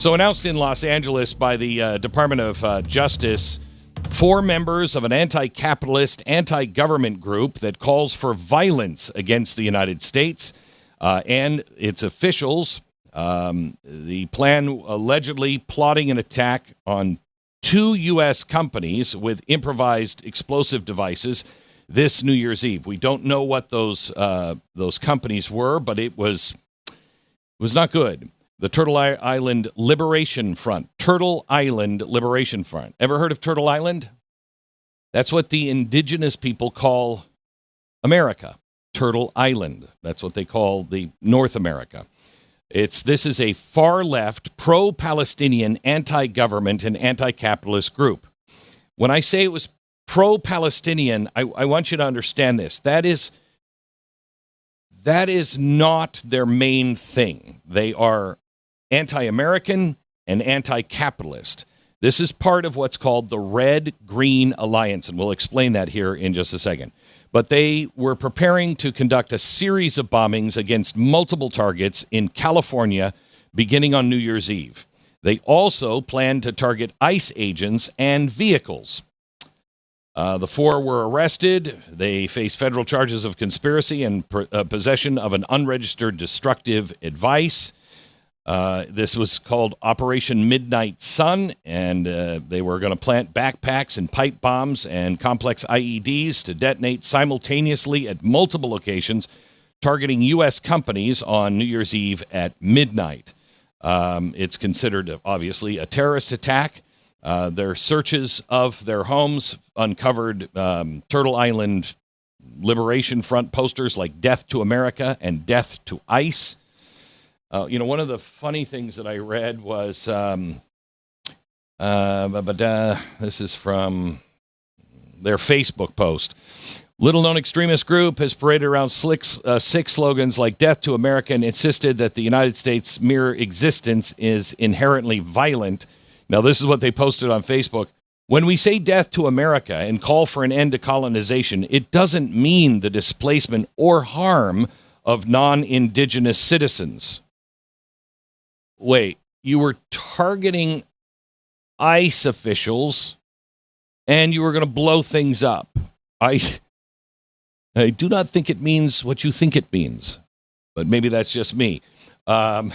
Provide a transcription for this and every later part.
So announced in Los Angeles by the Department of Justice, 4 members of an anti-capitalist, anti-government group that calls for violence against the United States and its officials. The plan allegedly plotting an attack on 2 U.S. companies with improvised explosive devices this New Year's Eve. We don't know what those companies were, but it was not good. The Turtle Island Liberation Front. Turtle Island Liberation Front. Ever heard of Turtle Island? That's what the indigenous people call America. Turtle Island. That's what they call the North America. This is a far-left, pro-Palestinian, anti-government, and anti-capitalist group. When I say it was pro-Palestinian, I want you to understand this. That is not their main thing. They are anti-American and anti-capitalist. This is part of what's called the Red-Green Alliance, and we'll explain that here in just a second. But they were preparing to conduct a series of bombings against multiple targets in California beginning on New Year's Eve. They also planned to target ICE agents and vehicles. The 4 were arrested. They face federal charges of conspiracy and possession of an unregistered destructive device. This was called Operation Midnight Sun, and they were going to plant backpacks and pipe bombs and complex IEDs to detonate simultaneously at multiple locations, targeting U.S. companies on New Year's Eve at midnight. It's considered, obviously, a terrorist attack. Their searches of their homes uncovered Turtle Island Liberation Front posters like Death to America and Death to ICE. One of the funny things that I read was, this is from their Facebook post. Little-known extremist group has paraded around six slogans like Death to America and insisted that the United States' mere existence is inherently violent. Now, this is what they posted on Facebook. When we say death to America and call for an end to colonization, it doesn't mean the displacement or harm of non-indigenous citizens. Wait, you were targeting ICE officials and you were going to blow things up. I do not think it means what you think it means, but maybe that's just me. Sorry,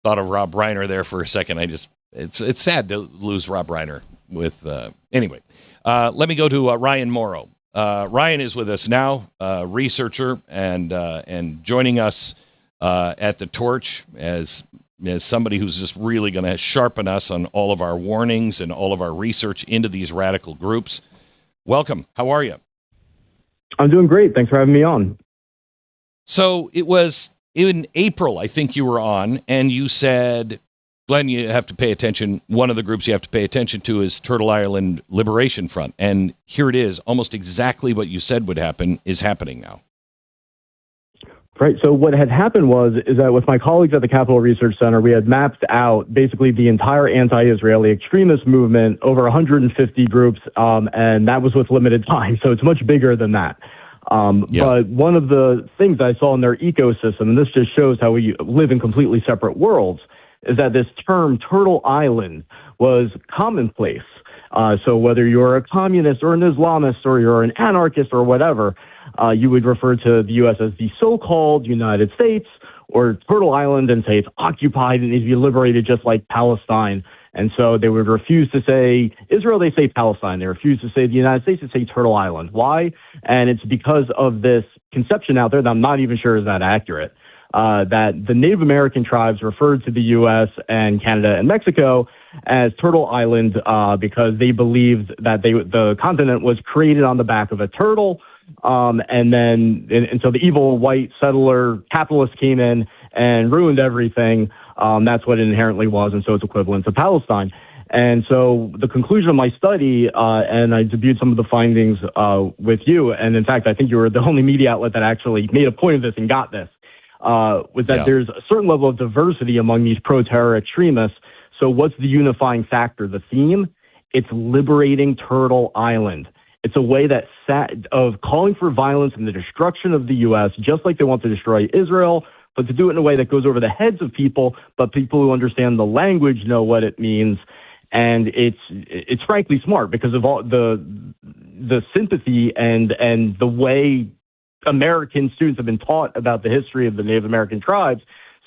thought of Rob Reiner there for a second. It's sad to lose Rob Reiner with, anyway. Let me go to Ryan Mauro. Ryan is with us now, researcher and joining us at the torch as somebody who's just really going to sharpen us on all of our warnings and all of our research into these radical groups. Welcome. How are you? I'm doing great. Thanks for having me on. So it was in April, I think you were on, and you said, Glenn, you have to pay attention. One of the groups you have to pay attention to is Turtle Island Liberation Front. And here it is. Almost exactly what you said would happen is happening now. Right. So what had happened is that with my colleagues at the Capital Research Center, we had mapped out basically the entire anti-Israeli extremist movement, over 150 groups, and that was with limited time. So it's much bigger than that. But one of the things I saw in their ecosystem, and this just shows how we live in completely separate worlds, is that this term Turtle Island was commonplace. So whether you're a communist or an Islamist or you're an anarchist or whatever, you would refer to the U.S. as the so-called United States or Turtle Island and say it's occupied and needs to be liberated just like Palestine. And so they would refuse to say Israel, they say Palestine. They refuse to say the United States, they say Turtle Island. Why? And it's because of this conception out there that I'm not even sure is that accurate, that the Native American tribes referred to the U.S. and Canada and Mexico as Turtle Island because they believed that the continent was created on the back of a turtle. And so the evil white settler capitalists came in and ruined everything. That's what it inherently was, and so it's equivalent to Palestine. And so the conclusion of my study, and I debuted some of the findings with you, and in fact, I think you were the only media outlet that actually made a point of this and got this, was that there's a certain level of diversity among these pro-terror extremists. So what's the unifying factor, the theme? It's liberating Turtle Island. It's a way of calling for violence and the destruction of the U.S., just like they want to destroy Israel, but to do it in a way that goes over the heads of people, but people who understand the language know what it means. And it's frankly smart because of all the sympathy and the way American students have been taught about the history of the Native American tribes.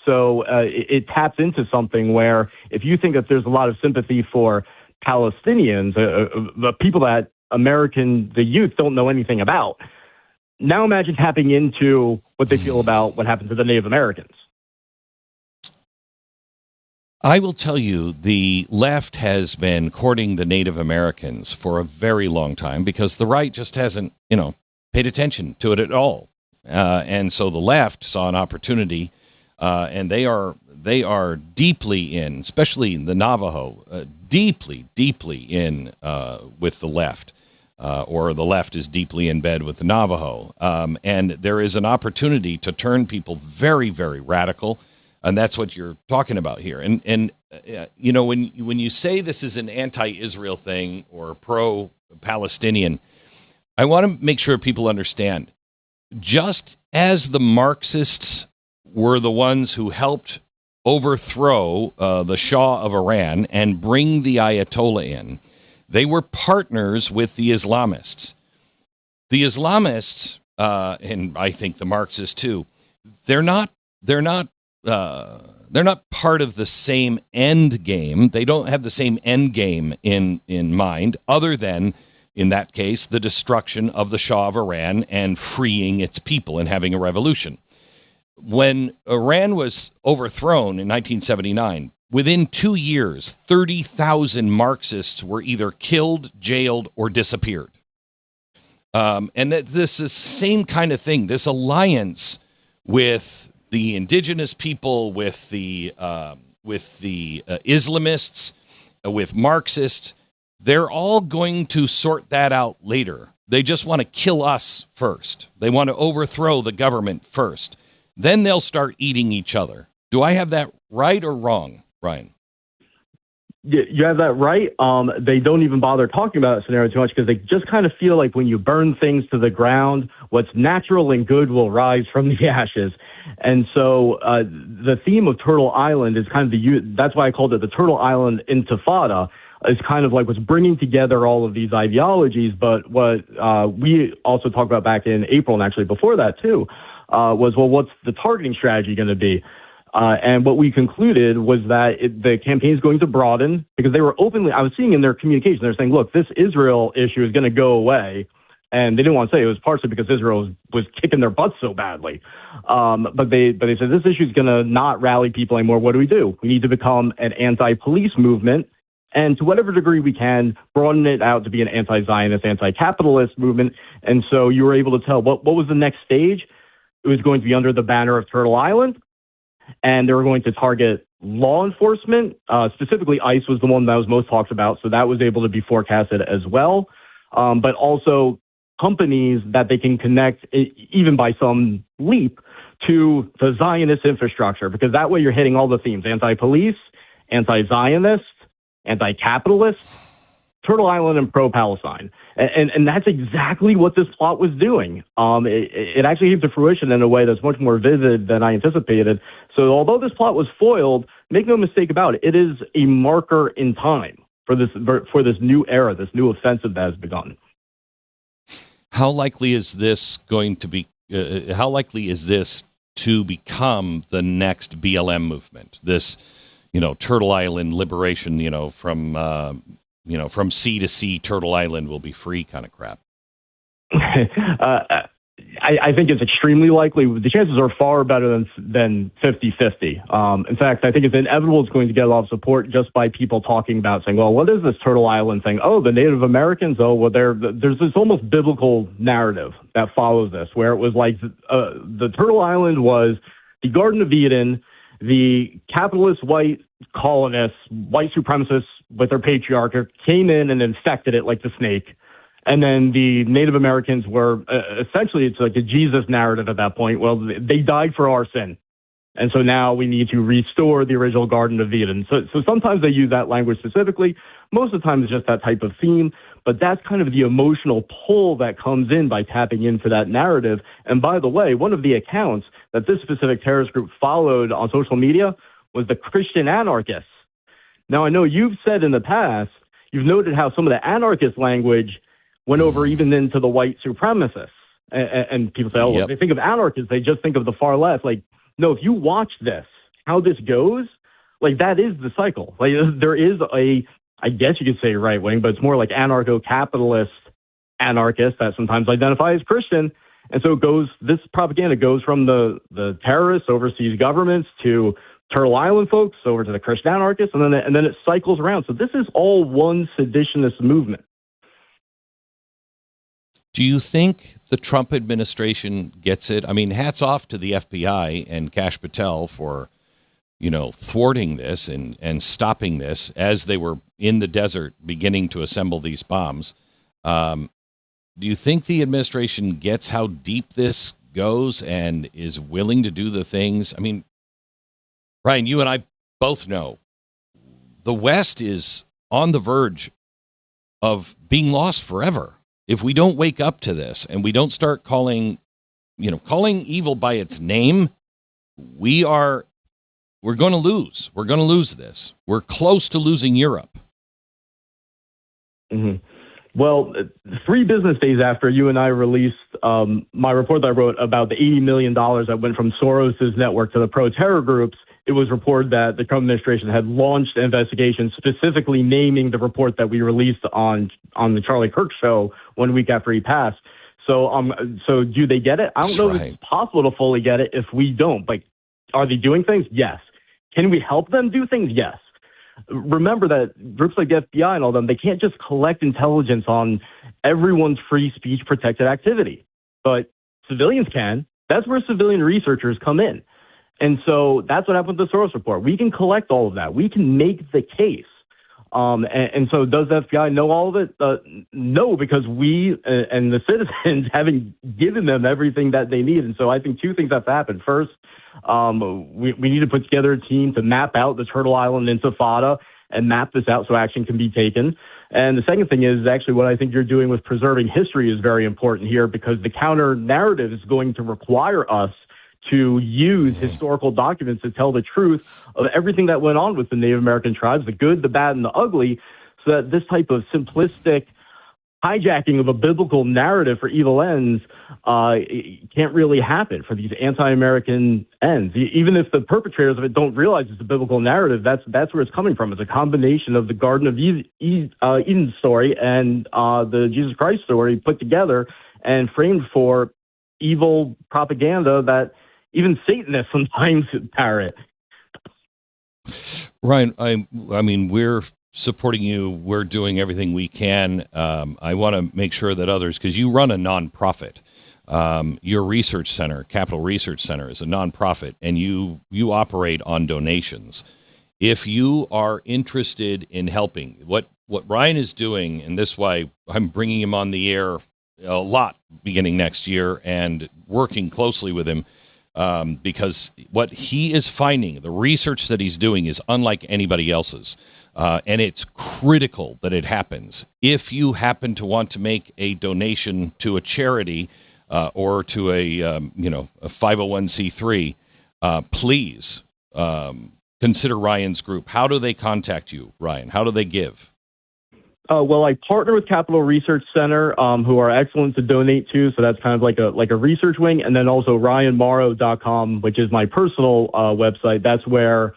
So it taps into something where if you think that there's a lot of sympathy for Palestinians, the people that the youth don't know anything about, now imagine tapping into what they feel about what happened to the Native Americans. I will tell you, the left has been courting the Native Americans for a very long time because the right just hasn't, paid attention to it at all. And so the left saw an opportunity, and they are deeply in, especially the Navajo, deeply in with the left, or the left is deeply in bed with the Navajo. And there is an opportunity to turn people very, very radical. And that's what you're talking about here. And when you say this is an anti-Israel thing or pro-Palestinian, I want to make sure people understand, just as the Marxists were the ones who helped overthrow the Shah of Iran and bring the Ayatollah in, they were partners with the Islamists. The Islamists, and I think the Marxists too, they're not part of the same end game. They don't have the same end game in mind, other than, in that case, the destruction of the Shah of Iran and freeing its people and having a revolution. When Iran was overthrown in 1979, within 2 years, 30,000 Marxists were either killed, jailed, or disappeared. And this is the same kind of thing. This alliance with the indigenous people, with the Islamists, with Marxists, they're all going to sort that out later. They just want to kill us first. They want to overthrow the government first. Then they'll start eating each other. Do I have that right or wrong, Ryan? You have that right. They don't even bother talking about that scenario too much because they just kind of feel like when you burn things to the ground, what's natural and good will rise from the ashes. And so the theme of Turtle Island is kind of that's why I called it the Turtle Island Intifada. Is kind of like what's bringing together all of these ideologies. But what we also talked about back in April, and actually before that too, was, well, what's the targeting strategy going to be? And what we concluded was that the campaign is going to broaden because they were openly, I was seeing in their communication, they're saying, look, this Israel issue is going to go away. And they didn't want to say it was partially because Israel was kicking their butts so badly. But they said this issue is going to not rally people anymore. What do? We need to become an anti-police movement. And to whatever degree we can, broaden it out to be an anti-Zionist, anti-capitalist movement. And so you were able to tell what was the next stage. It was going to be under the banner of Turtle Island. And they were going to target law enforcement. Specifically, ICE was the one that was most talked about. So that was able to be forecasted as well. But also companies that they can connect, even by some leap, to the Zionist infrastructure. Because that way you're hitting all the themes: anti-police, anti-Zionist, anti-capitalist, Turtle Island, and pro-Palestine. And that's exactly what this plot was doing. It actually came to fruition in a way that's much more vivid than I anticipated. So although this plot was foiled, make no mistake about it, it is a marker in time for this new era, this new offensive that has begun. How likely is this going to be? How likely is this to become the next BLM movement? This, Turtle Island liberation, from sea to sea, Turtle Island will be free kind of crap. I think it's extremely likely. The chances are far better than 50-50. In fact, I think it's inevitable it's going to get a lot of support just by people talking about saying, well, what is this Turtle Island thing? Oh, the Native Americans? Oh, well, there's this almost biblical narrative that follows this, where it was like the Turtle Island was the Garden of Eden. The capitalist white colonists, white supremacists with their patriarch came in and infected it like the snake. And then the Native Americans were essentially, it's like a Jesus narrative at that point. Well, they died for our sin. And so now we need to restore the original Garden of Eden. So sometimes they use that language specifically. Most of the time it's just that type of theme. But that's kind of the emotional pull that comes in by tapping into that narrative. And by the way, one of the accounts that this specific terrorist group followed on social media was the Christian anarchists. Now, I know you've said in the past, you've noted how some of the anarchist language went over even into the white supremacists. And people say, oh, well, if they think of anarchists, they just think of the far left. Like, no, if you watch this, how this goes, like, that is the cycle. Like, there is I guess you could say right wing, but it's more like anarcho-capitalist anarchists that sometimes identify as Christian. And so this propaganda goes from the terrorists, overseas governments, to Turtle Island folks, over to the Christian anarchists, and then it cycles around. So this is all one seditionist movement. Do you think the Trump administration gets it? I mean, hats off to the FBI and Kash Patel for, thwarting this and stopping this as they were in the desert beginning to assemble these bombs. Do you think the administration gets how deep this goes and is willing to do the things? I mean, Ryan, you and I both know the West is on the verge of being lost forever. If we don't wake up to this and we don't start calling evil by its name, we're going to lose. We're going to lose this. We're close to losing Europe. Mm-hmm. Well, 3 business days after you and I released my report that I wrote about the $80 million that went from Soros's network to the pro-terror groups, it was reported that the Trump administration had launched an investigation specifically naming the report that we released on the Charlie Kirk show 1 week after he passed. So do they get it? I don't know if it's possible to fully get it if we don't. Like, are they doing things? Yes. Can we help them do things? Yes. Remember that groups like the FBI and all them, they can't just collect intelligence on everyone's free speech protected activity, but civilians can. That's where civilian researchers come in. And so that's what happened with the Soros report. We can collect all of that. We can make the case. And so does the FBI know all of it? No, because we and the citizens haven't given them everything that they need. And so I think 2 things have to happen. First, we need to put together a team to map out the Turtle Island Intifada and map this out so action can be taken. And the second thing is actually what I think you're doing with preserving history is very important here, because the counter narrative is going to require us to use historical documents to tell the truth of everything that went on with the Native American tribes, the good, the bad, and the ugly, so that this type of simplistic hijacking of a biblical narrative for evil ends can't really happen for these anti-American ends. Even if the perpetrators of it don't realize it's a biblical narrative, that's where it's coming from. It's a combination of the Garden of Eden story and the Jesus Christ story put together and framed for evil propaganda that even Satanists sometimes parrot. Ryan, I mean, we're supporting you. We're doing everything we can. I want to make sure that others, because you run a nonprofit. Your research center, Capital Research Center, is a nonprofit, and you operate on donations. If you are interested in helping, what Ryan is doing, and this is why I'm bringing him on the air a lot beginning next year and working closely with him, because what he is finding, the research that he's doing, is unlike anybody else's. And it's critical that it happens. If you happen to want to make a donation to a charity or to a 501c3, please consider Ryan's group. How do they contact you, Ryan? How do they give? Well, I partner with Capital Research Center, who are excellent to donate to. So that's kind of like a research wing. And then also RyanMauro.com, which is my personal website. That's where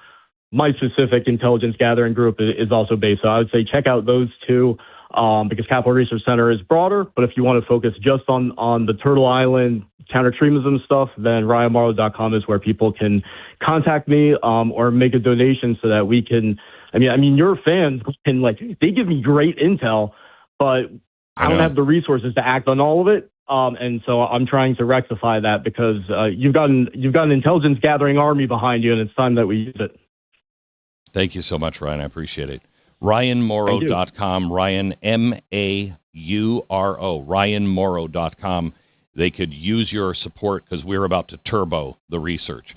my specific intelligence gathering group is also based. So I would say check out those 2 because Capital Research Center is broader. But if you want to focus just on the Turtle Island counter-terrorism stuff, then RyanMauro.com is where people can contact me or make a donation so that we can. I mean, your fans can they give me great intel, but I don't have the resources to act on all of it. And so I'm trying to rectify that because you've got an intelligence gathering army behind you, and it's time that we use it. Thank you so much, Ryan. I appreciate it. RyanMauro.com, Ryan, MAURO, RyanMauro.com. They could use your support because we're about to turbo the research.